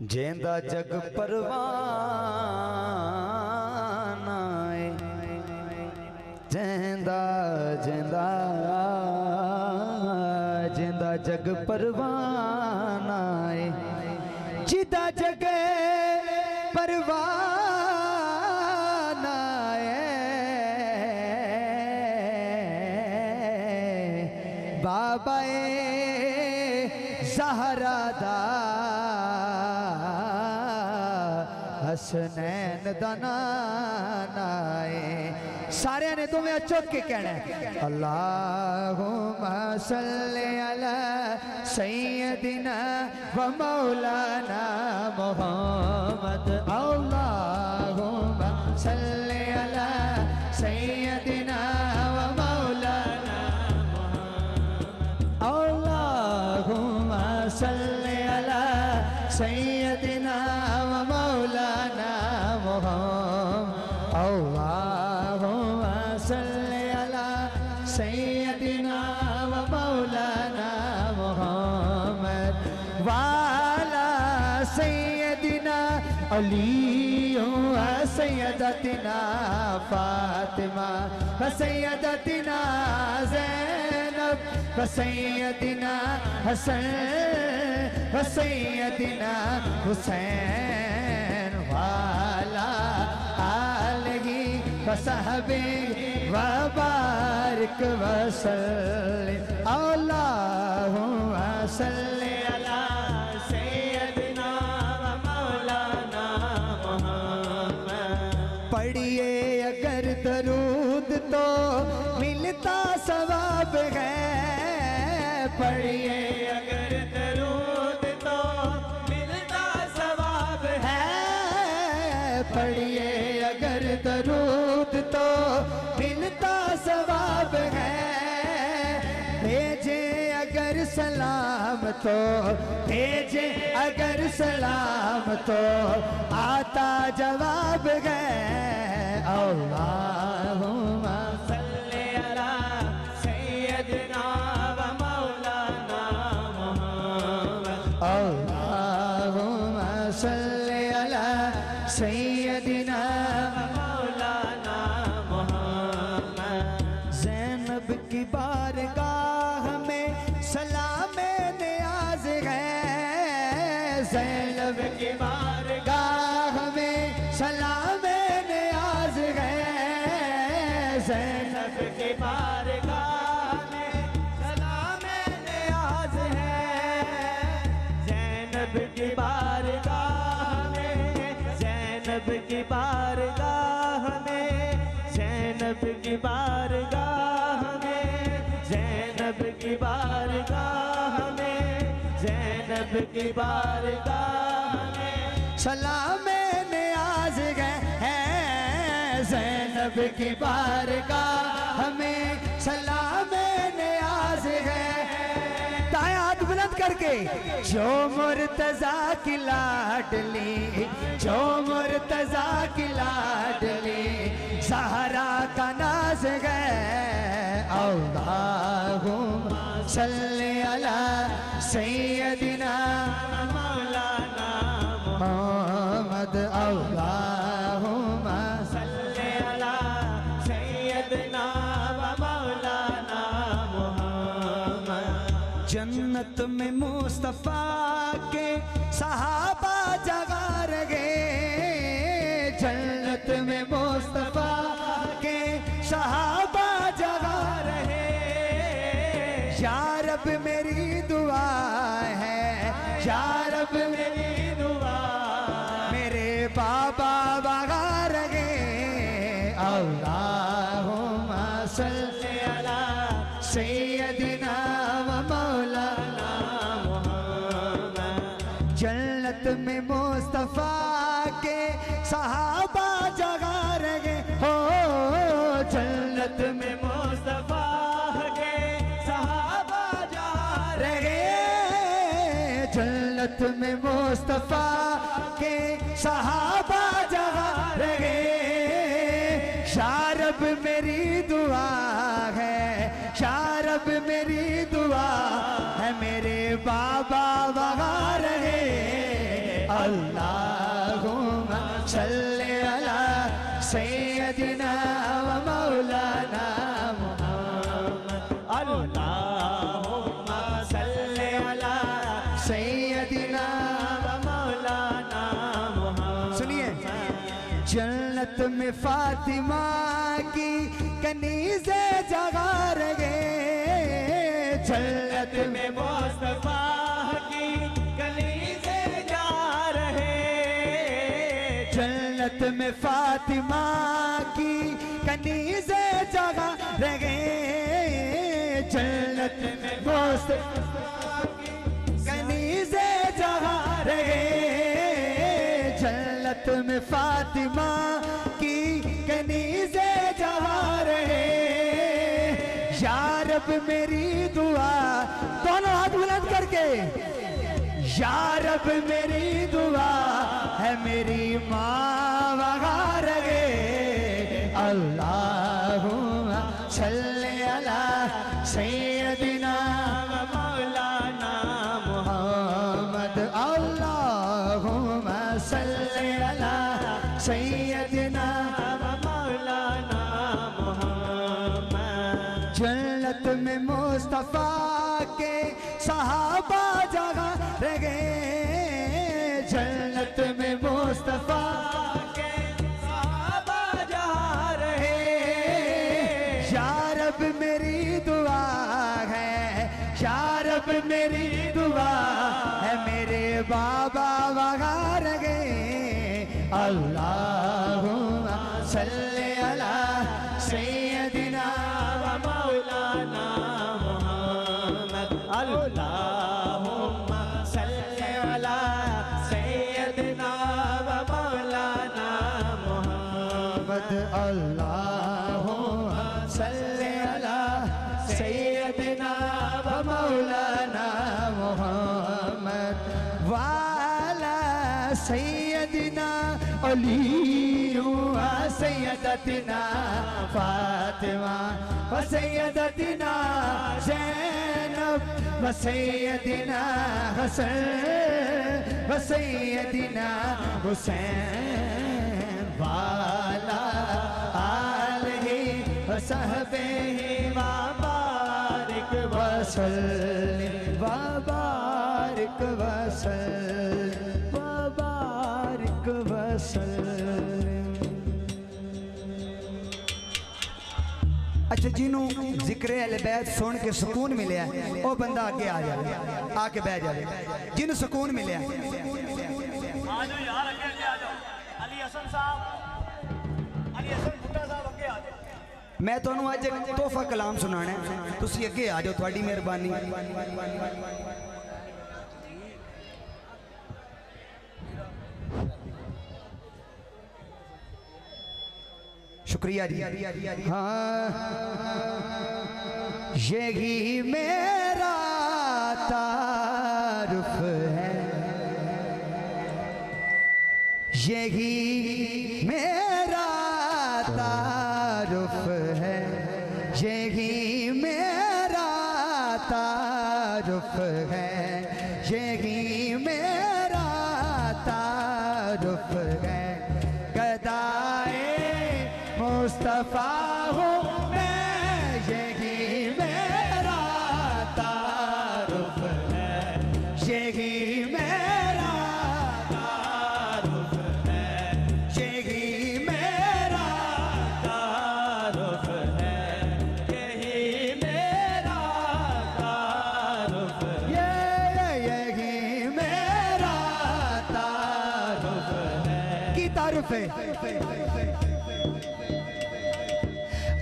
जेंदा जग परवाना है, जेंदा जेंदा जेंदा जग परवाना है, जिदा जग परवाना है, बाबा ज़हरा दा हसनैन दा नाना है। सारे ने तुम्हें चुक के कहना है अल्लाहुम्मा सल्ली अला सय्यदिना व मौलाना मुहम्मद। अल्लाहुम्मा सल्ली अला सय्यदिना व मौलाना मुहम्मद। अल्लाहुम्मा सल्ली अला सय्यदिना व मौलाना मुहम्मद। अल्लाहुम्मा सल्ली अला सय्यदिना व मौलाना मुहम्मद वाला सय्यदिना अली व सय्यदतिना फातिमा व सय्यदतिना ज़ैनब व सय्यदिना हसन व सय्यदिना हुसैन वाला आलही वसहबे व बारिक वसल्लिम। अल्लाहुम्मा सल्ली अला सय्यदिना व मौलाना मुहम्मद। पढ़िए अगर दरूद तो मिलता सवाब है, पढ़िए अगर दरूद तो मिलता सवाब है, पढ़िए अगर दरूद तो मिलता सवाब है, भेजे अगर सलाम तो भेजे अगर सलाम तो आता जवाब है। अल्लाहुम्मा सल्ली अला सय्यदिना व मौलाना मुहम्मद। अल्लाहुम्मा सल्ली अला सय्यदिना व मौलाना मुहम्मद। ज़ैनब की बारगाह में सलाम नियाज़ है, ज़ैनब की बारगाह में सलाम नियाज़ है, ज़ैनब की बारगाह में सलाम नियाज़ है, ज़ैनब की बारगाह में ज़ैनब की बारगाह में ज़ैनब की बारगाह में ज़ैनब की बारगाह में ज़ैनब की बारगाह में सलाम नियाज़ है, ज़ैनब की बारगाह में सलाम नियाज़ है। हाथ बुलंद करके जो मुर्तज़ा की लाडली, जो मुर्तज़ा की लाडली ज़हरा का नाज़ है। अल्लाहुम्मा सल्ली अला सय्यदिना मौलाना मुहम्मद। अल्लाहुम्मा सल्ली अला सय्यदिना मौलाना मुहम्मद। जन्नत में मुस्तफ़ा के सहाबा जगा रहे, जन्नत में मुस्तफ़ा के सहाबा जगा रहे। या रब मेरी दुआ है, या रब मेरी दुआ मेरे बाबा बगा रहे। अल्लाहुम्मा सल्ली अला सय्यदिना व मौलाना मुहम्मद। जन्नत में मुस्तफ़ा के सहाबा जगा रहे हो, जन्नत में मुस्तफ़ा के सहाबा जगा रहे, जन्नत में मुस्तफ़ा के सहाबा जगा रहे। शारब मेरी दुआ है, शारब मेरी दुआ है, मेरे बाबा वहाँ रहे। अल्लाहुम्मा सल्ली अला सय्यदिना व मौलाना मुहम्मद अल्लाहुम्मा सल्ली अला सय्यदिना व मौलाना मुहम्मद। सुनिए, जन्नत में फातिमा की कनीज़े जगा रहे, जन्नत में मुस्तफा की कलीजे जा रहे, जन्नत में फातिमा की कनीज़े जगा रहे, जन्नत में मुस्तफा की कनीज़े जगा रहे, जन्नत में फातिमा की कनीज़े जगा रहे। या रब मेरी दुआ, दोनों हाथ बुलंद करके, या रब मेरी दुआ है मेरी माँ वगार गे। अल्लाहुम्मा सल्ली अला सय्यदिना व मौलाना मुहम्मद। अल्लाहुम्मा सल्ली अला सय्यदिना व मौलाना मुहम्मद। जन्नत में मुस्तफा के सहाबा जगा रहे, जन्नत में मुस्तफा के सहाबा जा रहे, या रब मेरी दुआ है, या रब मेरी दुआ है मेरे बाबा वगार गए। अल्लाहुम्मा सल्ली अला सय्यदिना व मौलाना मुहम्मद। अल्लाहुम्मा सल्ली अला सय्यदिना व मौलाना मुहम्मद। अल्लाहुम्मा सल्ली अला सय्यदिना व मौलाना मुहम्मद वाला सय्यदिना अली व सय्यदतिना फातिमा व सय्यदतिना ज़ैनब व सय्यदिना हसन व सय्यदिना हुसैन वाला आलिहि व सहबिहि व बारिक व सल्लिम व बारिक व सल्लिम व बारिक व सल्लिम। अच्छा, जिन्हों जिक्र अहले बैत सुन के सुकून मिले वो बंदा आगे आ जाए, आके बह जाए। जिन्हों सुकून मिले आ जाओ यार, अगे अगे आ जाओ। अली हसन साहब, अली हसन भुट्टा साहब अगे आ जाओ। मैं तुहानू अज एक तोहफा कलाम सुनाना है, तुसी अगे आ जाओ, थोड़ी मेहरबानी। शुक्रिया जी। हाँ, यही मेरा तारुफ है, यही मेरा तारुफ है, यही मेरा तारुफ है, यही मेरा तारुफ है। गदाए मुस्तफा हूँ मैं, यही मेरा तारुफ है, यही मेरा तारुफ है, यही मेरा तारुफ है, यही मेरा तारुफ है, यही मेरा तारुफ है। की तारुफ है?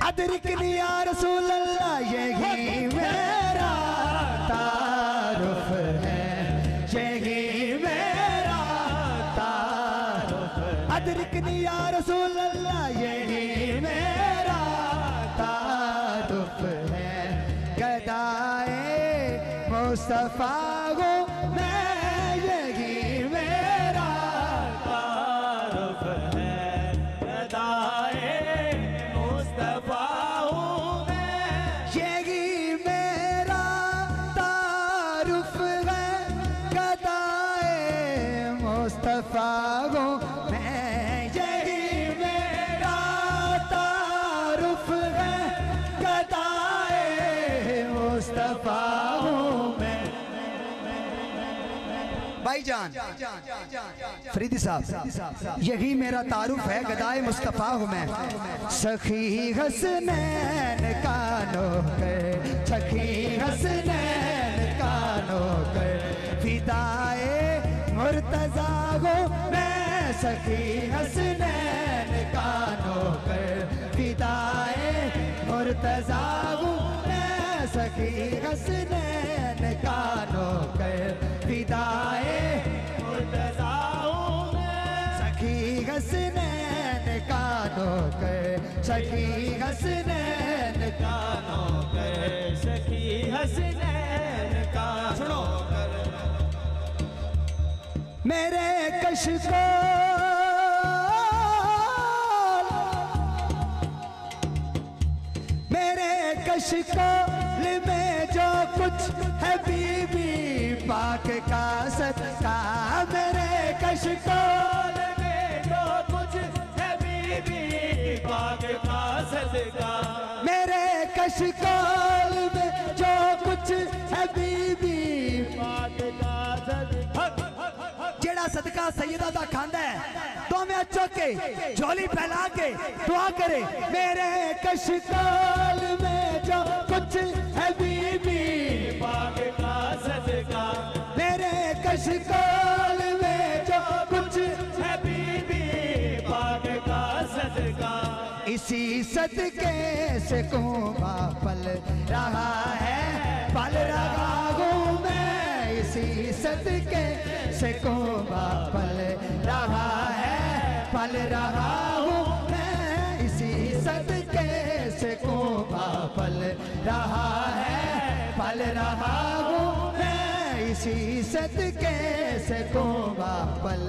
अदरिकनी या रसूल अल्लाह, यही मेरा तारुफ है, यही मेरा तारुफ है। अदरिकनी या रसूल अल्लाह, यही मेरा तारुफ है। गदाए मुस्तफा को मैं, यही मेरा तारुफ है। गदाए मुस्तफा हूँ मैं, यही मेरा तारुफ है। गदाए मुस्तफ़ा हूँ मैं, यही मेरा तारुफ है, गदाए मुस्तफ़ा हूँ मैं। भाईजान फरीदी साहब, यही मेरा तारुफ है, गदाए मुस्तफ़ा हूँ मैं। सखी हसनैन कानों कर, सखी हसनैन कानों कर, फिदाए मुर्तज़ा हूँ मैं। सखी हसनैन कानों कर, फिदाए मुर्तज़ा हूँ मैं। सखी हसनैन कानों कर, फिदाए मुर्तज़ा हूँ मैं। सखी हसनैन कानों कर, सखी हसनैन कानों कर, सखी हसनैन का सुनो मेरे कशको मेरे कशकोल में जो कुछ है बीबी पाक का सदका। मेरे कशकोल में जो कुछ है बीबी पाक का सदका। मेरे कशकोल में जो कुछ है बीबी पाक का सदका। जेड़ा सदका सैयदा दा खांदा है तो मैं चुक के झोली फैला के दुआ करे। मेरे कशकोल में जो कुछ है बीबी पाक का सदका। मेरे कशकोल में जो कुछ है बीबी पाक का सदका। इसी सदके से कुआं पल रहा है, पल रहा हूँ मैं। इसी सदके से कुआं पल रहा है, पल रहा हूँ मैं। इसी सदके से कुआं पल रहा है, पल रहा हूँ मैं। इसी सदके से कुआं पल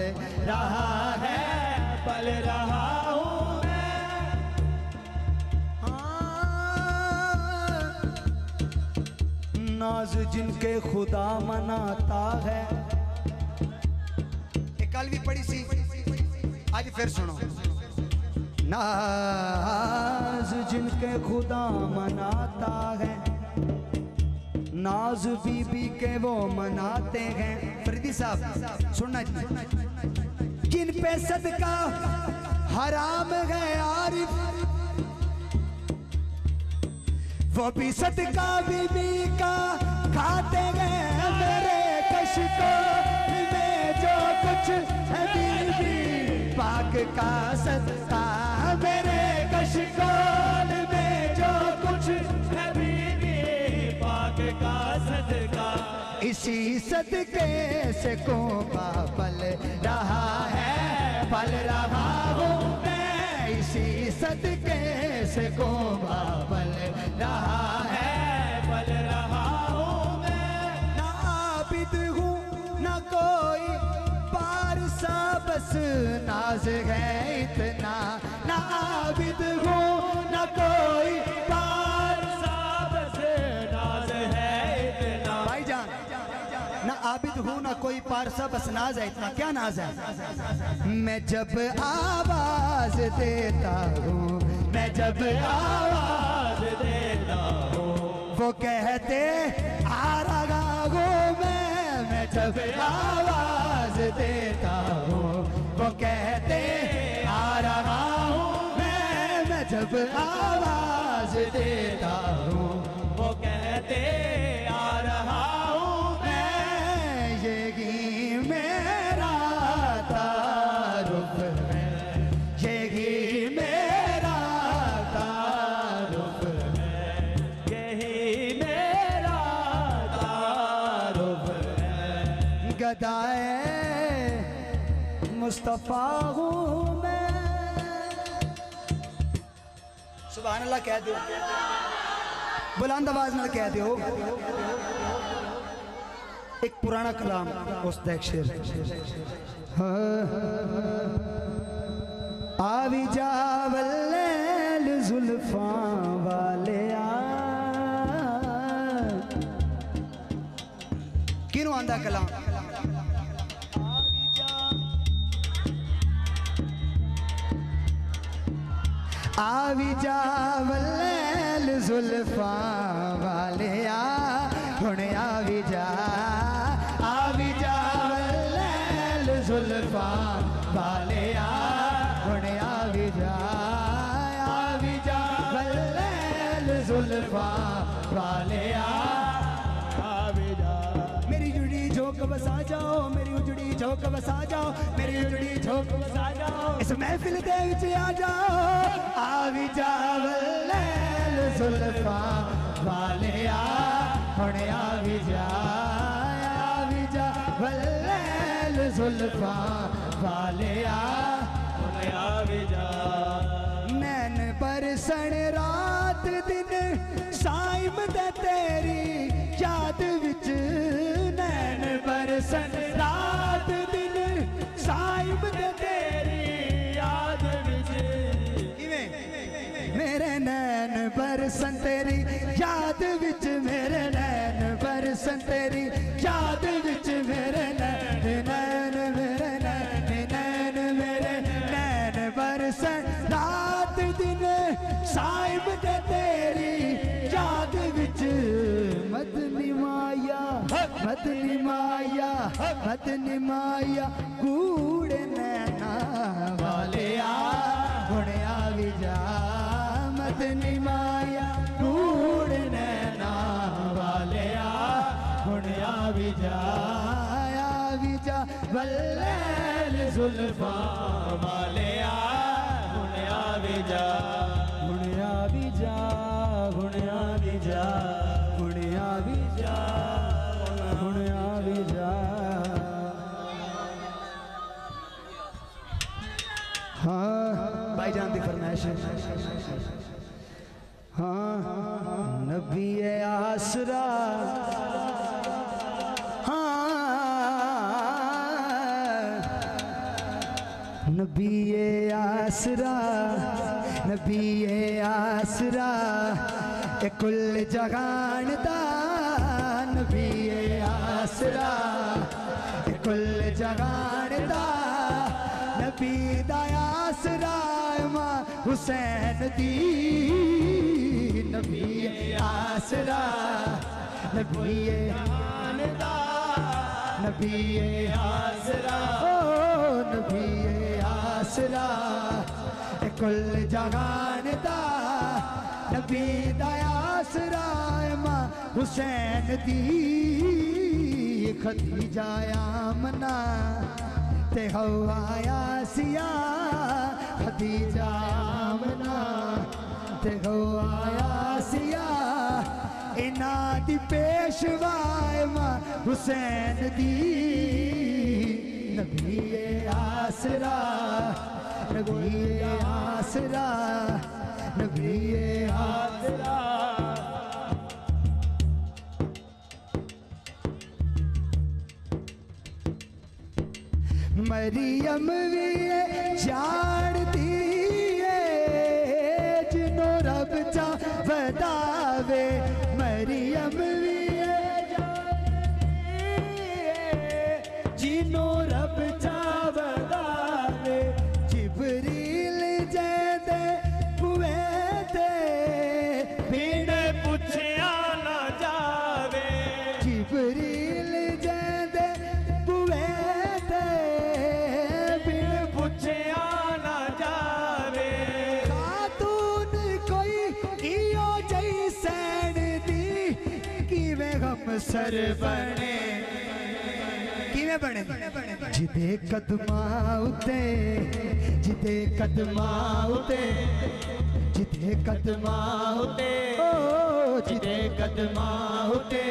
रहा है, पल रहा हूँ मैं। नाज जिनके खुदा मनाता है। एक कल भी पढ़ी सी, आज फिर सुनो। नाज जिनके खुदा मनाता है, नाज बीबी के वो मनाते हैं। फरीदी साहब सुनना जी, जिन पे सदका हराम है आरिफ, वो भी सदका बीबी का खाते हैं। मेरे कशकोल में जो कुछ है बीबी पाक का सदका। मेरे कशकोल में जो कुछ है बीबी पाक का सदका। इसी सदके से कुआं पल रहा है, पल रहा हूँ मैं। इसी सदके से कुआं पल रहा है, पल रहा हूँ मैं। ना आबिद हूँ ना कोई पारसा, बस नाज है इतना। ना आबिद हूँ ना कोई पारसा, बस नाज है इतना। भाईजान, ना आबिद हूँ ना कोई पारसा, बस नाज है इतना। क्या नाज है? मैं जब आवाज देता हूँ, मैं जब आवाज देता हूँ वो कहते आ रहा हूँ मैं जब आवाज देता हूँ। वो कहते आ रहा हूँ मैं जब आवाज देता हूँ। वो कहते आ रहा हूँ मैं यही मेरा तारुफ है, यही मेरा तारुफ है, यही मेरा तारुफ है। गदाए मुस्तफा हूँ मैं। सुभान अल्लाह कह दो, बुलंद आवाज में कह दो। एक पुराना कलाम उस देख शेर। आवी जावल जुल्फा वाले किनू आंदा कलाम? आवी जावल जुल्फा वाले आ हुण आवी जावल जुल्फा वाले आ हुण आवी जावल जुल्फा वाले आ मेरी जुड़ी झोंक बसा जाओ, मेरी उजड़ी झोंक बसा जाओ, मेरी उजड़ी झोंक बसा जाओ, इस महफिल दे विच आ जाओ। आवी जावल जुल्फा वाले आ हुण आवी जावल जुल्फा वाले आ हुण आवी जा। नैन बरसण रात दिन साइम दे तेरी याद विच, नैन बरसन रात दिन साइम दे तेरी याद विच, मेरे नैन बरसन तेरी याद विच, मेरे नैन बरसन तेरी याद विच, मेरे नैन मेरे नैन मेरे नैन बरसन रात दिन साइम दे तेरी याद विच, मदनी माया कूड़ नैना वाले आ हुण आवी जा, मदनी माया कूड़ नैना वाले आ हुण आवी जा वल्लैल जुल्फा वाले आ हुण आवी जा, हुण आवी जा, हुण आवी जा, हुण आवी जा, हुण आवी जा। हाँ भाईजान दी फरमाइश है। हाँ नबी आसरा, नबी आसरा, नबी आसरा ए कुल जहान दा, नबी आसरा ए कुल जहान दा, नबी दा आसरा मां हुसैन दी, नबी आसरा नबी दा, नबी आसरा ओ नबी आसरा कुल जहान दा, नबी दा आसरा मां हुसैन दी, खदीजा आमना ते हवा यासिया, खदीजा आमना ते हवा यासिया, इना दी पेशवाए मां हुसैन दी, नबी आसरा, नबी आसरा, नबी आसरा। मरियम भी जान दी जिन्हों रब चा वदावे, मरियम भी जिन्हों रब चा वदावे, जिबरील जैदे हुए थे बिन पुछया न जावे, जिबरील जैदे हुए थे बिन पुछया न जावे, खातून कोई इयो जैसन दी किवें गम सर बने, बने जिदे कदमा उते, जिदे कदमा उते, जिदे कदमा उते, ओ जिदे कदमा उते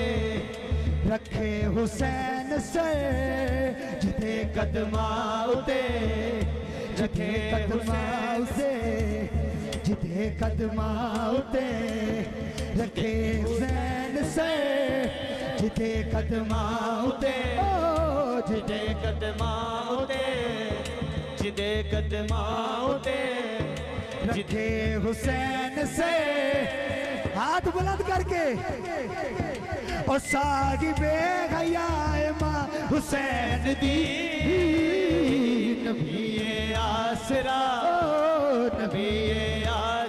रखे हुसैन सर, जिदे कदमा उते, जिदे कदमा उते, जिदे कदमा उते रखे हुसैन सर, जिदे कदमा उते, जिदे कदमा उते, जिदे कदमा उते रखे हुसैन से, हाथ बुलंद करके और साहिबे हयाए मां हुसैन दी, नबी आसरा, ओ नबी आसरा।